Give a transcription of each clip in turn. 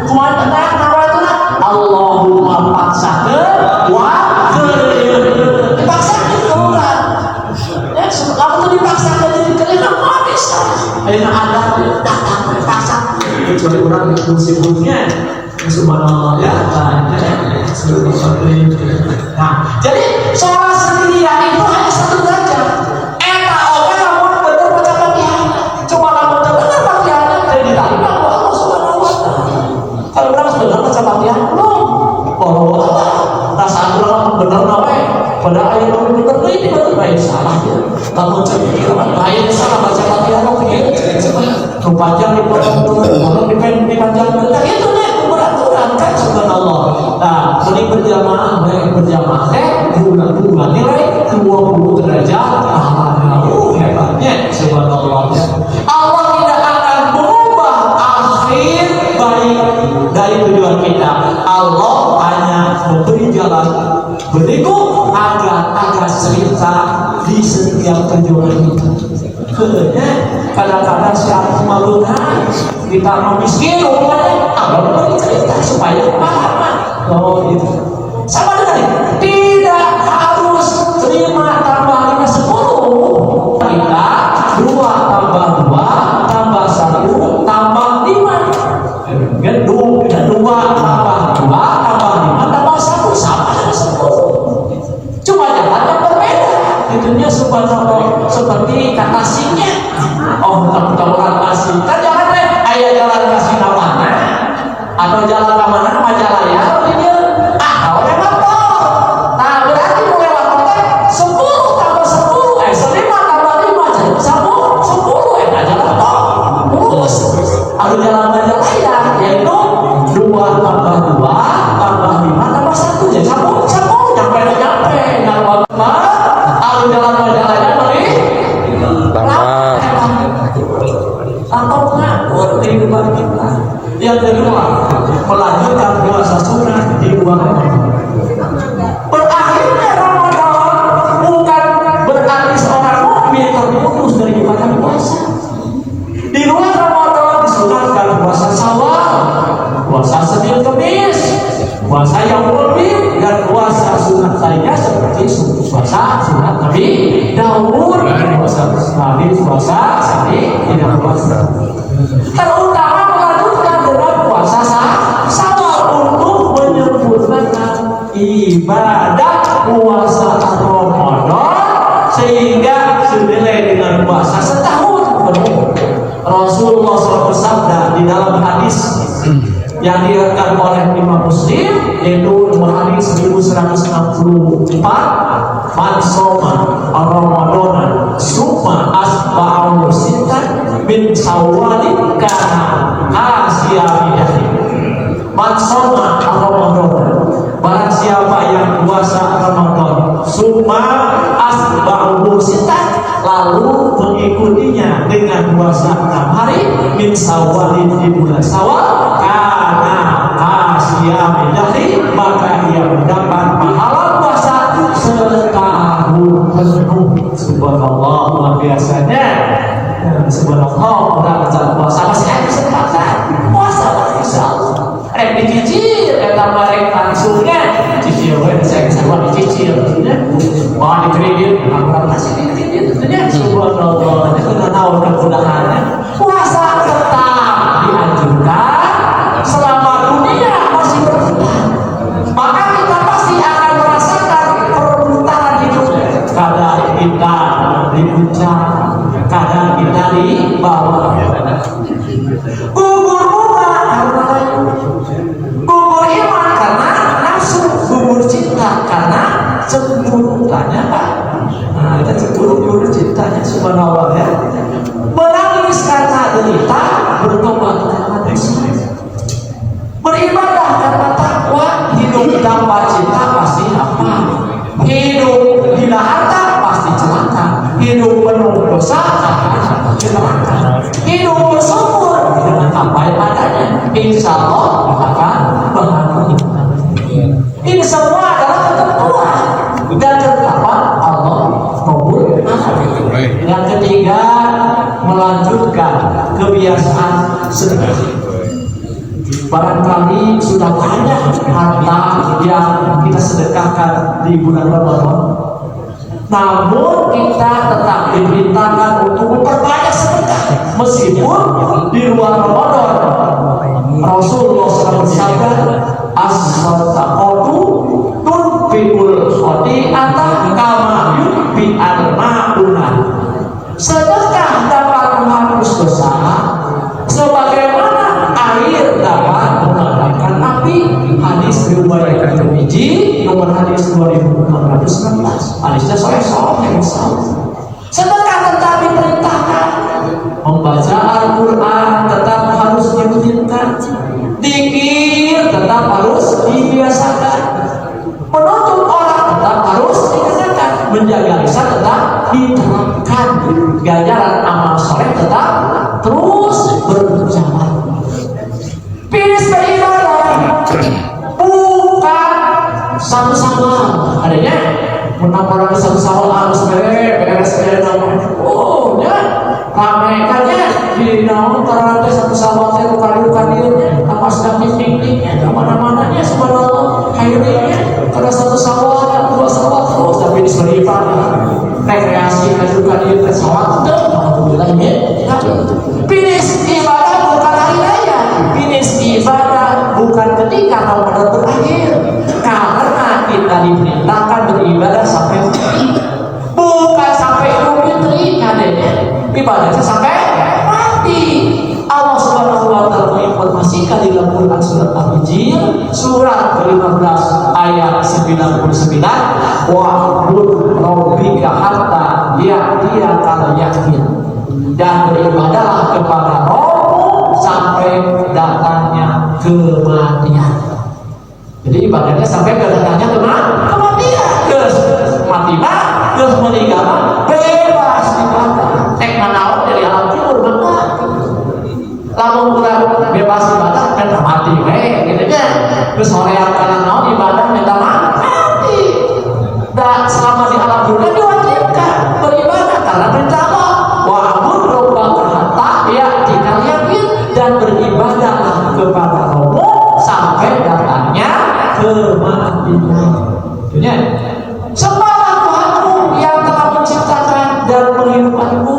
kumaha nawatuna Allahumma paksakeun wa dipaksakeun ka urang. Ya kamu tuh dipaksakeun jadi kelina mah bisa. Ayeuna ada datang dipaksa. Kecuali urang musibutnya subhanallah ya. Nah, jadi sholat sendirian itu hanya satu derajat. Eta oke namun bener baca Fatihah. Cuma kamu bener Fatihahnya dari diterima oleh Allah Subhanahu wa taala. Kalau orang bener baca Fatihah belum. Oh, rasa orang bener nawe. Pada ayat yang bener ini betul baik salah ya. Kamu cekir ayat salah baca Fatihah kok gitu. Panjang dipanjangkan kan itu nih peraturan kan subhanallah. Nah, ini berjamaah bulan nilai 20 derajat. Hebatnya subhanallah. Allah tidak akan mengubah akhir baik dari tujuan kita. Allah hanya memberi jalan berikut agar cerita di setiap tujuan kita. Kadang-kadang siapa malunya kita mau miskin rupanya Allah beri cerita supaya paham. Oh gitu sama dengan tidak harus terima tambah 5 10 kita 2 tambah 2 tambah 1 tambah 5 kan 2 tambah 2 tambah 5 tambah 1 sama dengan 10 cuma jalannya berbeda itunya subhanallah seperti kata singnya. Oh, bukan orang kasih. Kan jangan deh, ayah jalan kasih mana? Atau jalan ke mana? Majalaya, dia. Kalau lewat tol. Nah, berarti mau lewat tol 10 tambah 10, 5 tambah 5, jadi 10, nah jalan tol. Lurus. Ada jalan Majalaya, yaitu 2 tambah 2 tambah 5 tambah 1, jadi sambung, nyampe. Ada jalan Majalaya, mari. Atau mengatur kehidupan kita. Yang kedua, melanjutkan puasa sunnah di bulan Ramadan. Berakhirnya Ramadan bukan berarti seorang mukmin terputus dari ibadah puasa. Di luar Ramadan disunatkan puasa Syawal, puasa Senin Kemis, puasa Yaumul Bid, dan puasa sunat lainnya seperti puasa sunat Nabi Daud, puasa Nabi puasa tidak puasa. Terutama melanjutkan dengan puasa Syawal untuk menyempurnakan ibadah puasa Ramadan sehingga senilai dengan puasa setahun penuh. Rasulullah SAW bersabda di dalam hadis yang diriwayatkan oleh Imam Muslim yaitu nomor hadis 1164, man soma Ramadan summa asba'ahu sitan min Syawalin kana hasiyamidahi. Man soma Ramadan, barang siapa yang puasa Ramadan summa asba'ahu sitan, lalu mengikutinya dengan puasa 6 hari min Syawalin di bulan Syawal, kana hasiyamidahi, maka ia mendapat pahala puasa setahun penuh. Subhanallah, luar biasanya. Subhanallah, orang berjalan puasa masih ada kesempatan puasa insya Allah. Rek dicicil, kata mereka langsungnya cicil, saya kesaluan dicicil, mau dikredit, orang masih dikredit, tentunya subhanallah. Itu nggak tahu kemudahannya. Puasa tetap dianjurkan selama dunia masih berputar. Maka kita pasti akan merasakan perputaran hidup. Kadang kita di puncak, kadang kita di bawah. Gugur bunga karena gugur iman karena nafsu, gugur cinta karena cemburu. Tanya Pak, nah kita cemburu cintanya subhanallah ya. Menangis karena derita, bertobat karena dosa. Beribadah karena takwa, hidup tanpa cinta pasti apa? Hidup bila harta pasti celaka. Hidup penuh dosa akan celaka. Hidup bersyukur dengan apa yang adanya, insya Allah akan bahagia. Ini semua adalah ketentuan dan ketetapan Allah Rabbul Alamin. Yang ketiga, melanjutkan kebiasaan sedekah. Barangkali sudah banyak harta yang kita sedekahkan di bulan Ramadan, namun kita tetap diperintahkan untuk memperbanyak sedekah meskipun di luar Ramadan. Rasulullah SAW bersabda, as-sadaqatu tunfiqul khati'ata kama yutfi'al ma'una. Sedekah dapat menghapus dosa sebagaimana air dapat memadamkan api. Hadis riwayat Tirmidzi nomor hadis 2619. Hadisnya sahih. Sedekah tetap diperintahkan. Membaca Al-Quran tetap harus dirutinkan. Dzikir tetap harus dibiasakan. Menuntut orang tetap harus dikerjakan. Menjaga lisan tetap diterapkan. Ganjaran amal soleh tetap terus berjalan. Pilih beribadah bukan sama-sama adanya menambah satu-sama harus beres oh ya ramekannya di naon terada satu-sama saya bukan apa sedang pikniknya kemana-mananya subhanallah khairnya kada satu-sama dua sawat terus tapi di beribadah rekreasi juga di pesawat alhamdulillah ya. Pilih ibadah bukan hari raya, pilih ibadah bukan ketika Ramadan berakhir, karena kita diperintahkan beribadah sampai mati, bukan sampai rupiah terikat deh, ibadahnya sampai mati. Allah Subhanahu wa Ta'ala menginformasikan di dalam Quran surat Al-Hijr surat ke-15 ayat 99, wa'bud rabbika hatta ya'tiyakal yaqin, dan beribadahlah kepada Rabbmu sampai datangnya kematian. Jadi ibadahnya sampai datangnya kematian. Terus mati mah, terus meninggal bebas ibadah. Naon dari alam kubur maka lamun kurang bebas ibadah kan mati gitu nya. Terus hoream kana naon ibadah minta mati. Dan selama di alam dunia diwajibkan beribadah karena perintah Allah. Wa'bud rabbaka hatta ya'tikal yaqin, dan beribadahlah kepada Rabbmu sampai datangnya kematian. Dunia. Sembahlah Tuhanmu yang telah menciptakan dan menghidupkanmu,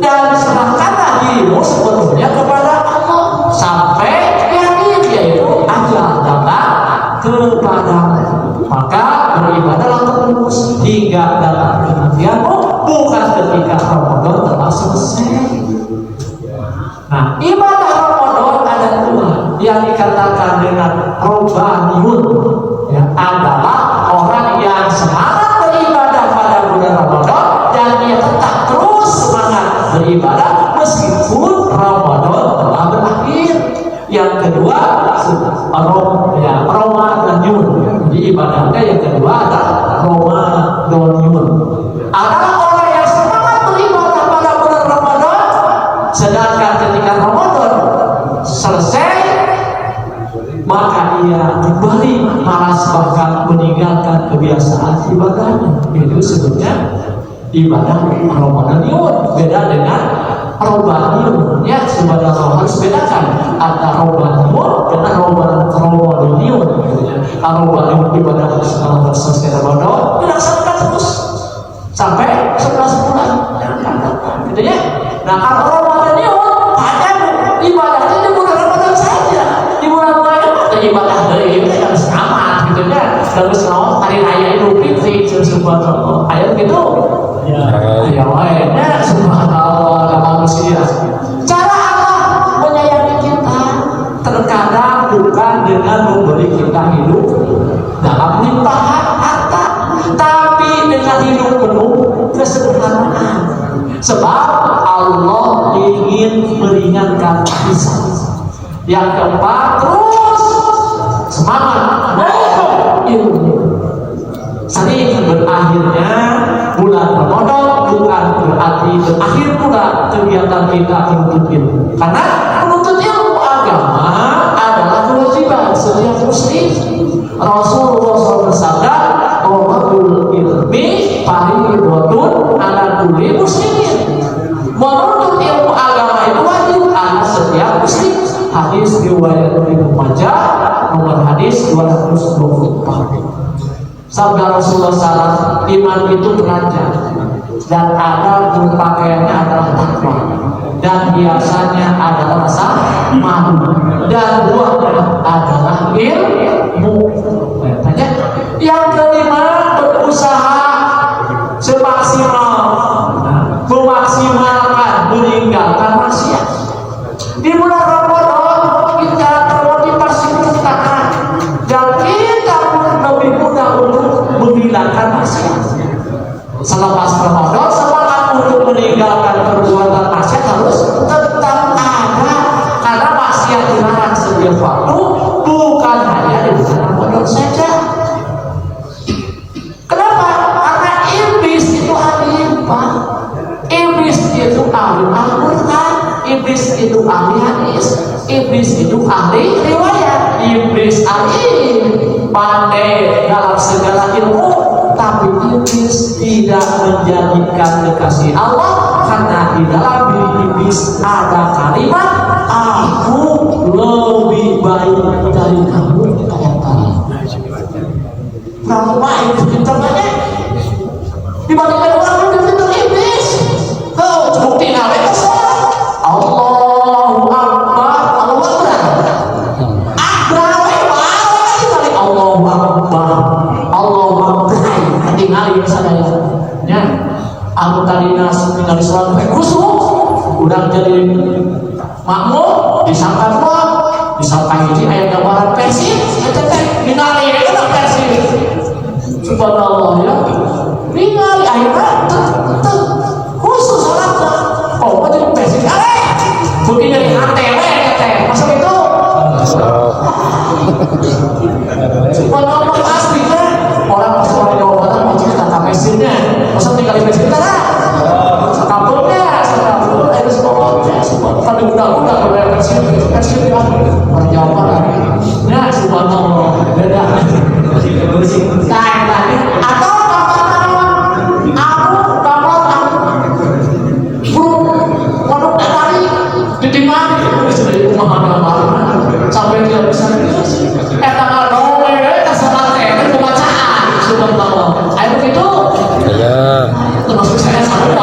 dan serahkanlah dirimu sepenuhnya kepada Allah sampai yakin, yaitu ajal datang kepadamu. Maka beribadahlah terus hingga datang kematianmu, bukan ketika Ramadan telah selesai. Nah, ibadah Ramadan ada dua yang dikatakan dengan robaniyun, ya, adalah orang yang semangat beribadah pada bulan Ramadan dan dia tetap terus semangat beribadah meskipun Ramadan telah berakhir. Yang kedua Ramadaniyun. Jadi ibadahnya yang kedua adalah Ramadaniyun, adalah orang yang semangat beribadah pada bulan Ramadan, sedangkan ketika Ramadan selesai maka ia kembali malas bahkan meninggalkan kebiasaan ibadahnya. Itu sebutnya ibadah Ramadaniyun. Beda dengan Robaniyun. Ya, sebenarnya harus bedakan antara Robaniyun dengan Ramadaniyun. Kalau Robaniyun ibadah setelah selesai Ramadan dilaksanakan terus sampai 11 bulan. Gitu ya. Nah, kalau Ramadaniyun hanya ibadahnya di bulan Ramadan saja. Di bulan lain ada ibadah dari itu yang sama, gitu ya. Terus naon hari raya Idul Fitri subhanallah. Ayat gitu. Ya, ayatnya subhanallah manusia. Cara Allah menyayangi kita terkadang bukan dengan memberi kita hidup dalam limpahan harta, tapi dengan hidup penuh kesederhanaan. Sebab Allah ingin meringankan hisab. Yang keempat, terus semangat ilmu. Sering berakhirnya bulan Ramadan bukan berarti berakhir pula kegiatan kita menuntut ilmu. Karena menuntut ilmu agama adalah kewajiban setiap muslim. Rasulullah SAW bersabda, "Talabul ilmi fardhun 'ala kulli muslimin." Menuntut ilmu agama itu wajib atas setiap muslim. Hadis hadis riwayat Ibnu Majah nomor hadis 224. Sabda Rasulullah SAW, iman itu beranjak dan ada berpakaiannya adalah takwa dan biasanya adalah rasa malu dan buahnya adalah ilmu. Tanya. Yang kelima, berusaha semaksimal memaksimalkan meninggalkan maksiat. Di bulan Ramadan kita termotivasi untuk taat dan kita pun lebih mudah untuk menghilangkan maksiat. Selepas Ramadan semangat untuk meninggalkan perbuatan maksiat harus tetap ada karena maksiat dilarang setiap waktu, bukan hanya di bulan Ramadan saja. Kenapa? Karena iblis itu ahli ibadah, iblis itu ahli Al-Quran, iblis itu ahli hadis, iblis itu ahli riwayat, iblis alim, pandai dalam segala ilmu, tapi iblis tidak menjadikan kekasih Allah karena di dalam diri iblis ada kalimat aku lebih baik dari kamu. Kamu main pinternya dibandingkan orang yang pinter iblis. Oh, bukti nabi kesalahan. Allahu Akbar, Allahu Akbar. Akbar, kali Allahu Akbar, Allahu Akbar. Ketinggalan sadaya. Ya, aku tadi dari sholat khusyuk, udah jadi makmum, disangka dua, disangka hiji ayat gambaran Persib, ningali itu Persib. Subhanallah ya, ningali ayat khusus sholatnya. Oh, jadi Persib, bukti dari HTW, masa itu? Subhanallah asli kan, orang masuk Jawa Barat mau cerita Persibnya, masa tinggal di Persib lah. Kampungnya, itu semua tapi udah berapa Persib orang Jawa Barat. Ya, subhanallah, beda. Atau pondok dari ditimang sampai dia bisa tanggal dong terserah pembacaan subhanallah. Ayo begitu termasuk saya sama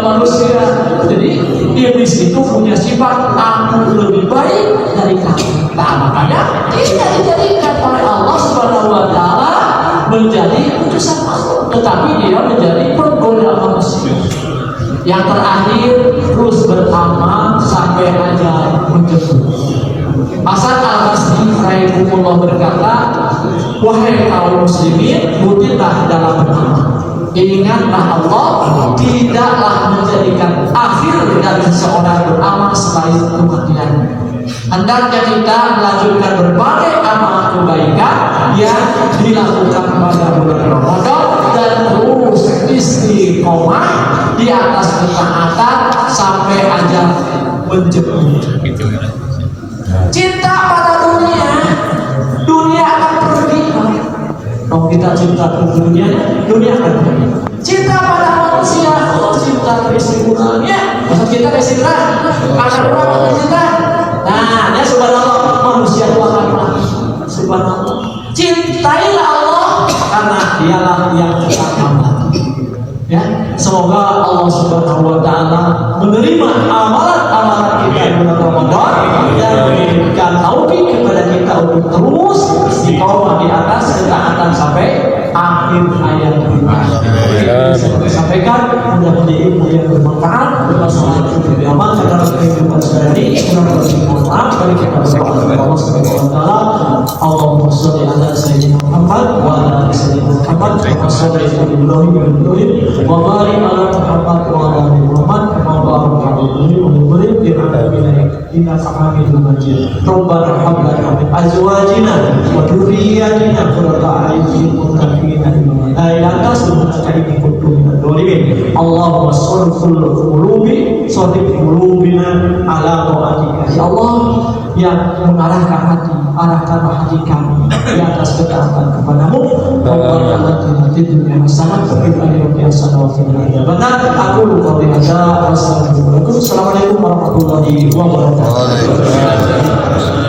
manusia. Jadi iblis itu punya sifat aku lebih baik dari kamu. Nah, makanya tidak dijadikan oleh Allah Subhanahu wa Ta'ala menjadi utusan makhluk, tetapi dia menjadi penggoda manusia. Yang terakhir, terus beramal sampai aja menjemput. Hasan al-Basri rahimahullah berkata, wahai kaum muslimin, rutinlah dalam beramal. Ingatlah Allah tidaklah menjadikan akhir dari seseorang beramal selain kematian. Hendaknya kita melanjutkan berbagai amal kebaikan yang dilakukan pada bulan Ramadan dan terus istiqomah di atas ketaatan sampai ajal menjemput. Cinta pada dunia akan pergi. Kalau kita cinta ke dunia akan pergi. Cinta pada manusia, cinta kesimpulannya, maksud kita kesimpulan, ada orang cinta. Nah, ya subhanallah, manusia itu akan mati. Subhanallah. Cintailah Allah karena dialah yang kita mati. Ya, semoga Allah Subhanahu wa Ta'ala menerima amalan-amalan kita di bulan Ramadan dan memberikan taufik kepada kita untuk terus istiqomah di atas ketaatan sampai akhir hayat kita. Saya sampaikan mudah-mudahan ilmu yang bermanfaat bermanfaat untuk beramal dalam kehidupan sehari-hari. Mohon maaf bagi kita berdoa Allah Subhanahu wa Ta'ala. Allahumma sholli ala sayyidina Muhammad wa ala ali sayyidina Muhammad wa sholli ala Ibrahim wa barik ala Muhammad wa ala ali Muhammad wa barik ala Ibrahim wa barik di alamin innaka Hamidum Majid. Rabbana hab lana min azwajina wa dhurriyyatina qurrata a'yun warhamna la ilaha illa anta Allahumma sholli qulubi sholli qulubina ala ta'atika. Ya Allah, yang mengarahkan hati, arahkanlah hati kami di atas ketaatan kepadamu. Rabbana atina fid dunya hasanah wa fil akhirati hasanah wa qina adzabannar. Aku qouli hadza. Assalamualaikum warahmatullahi wabarakatuh.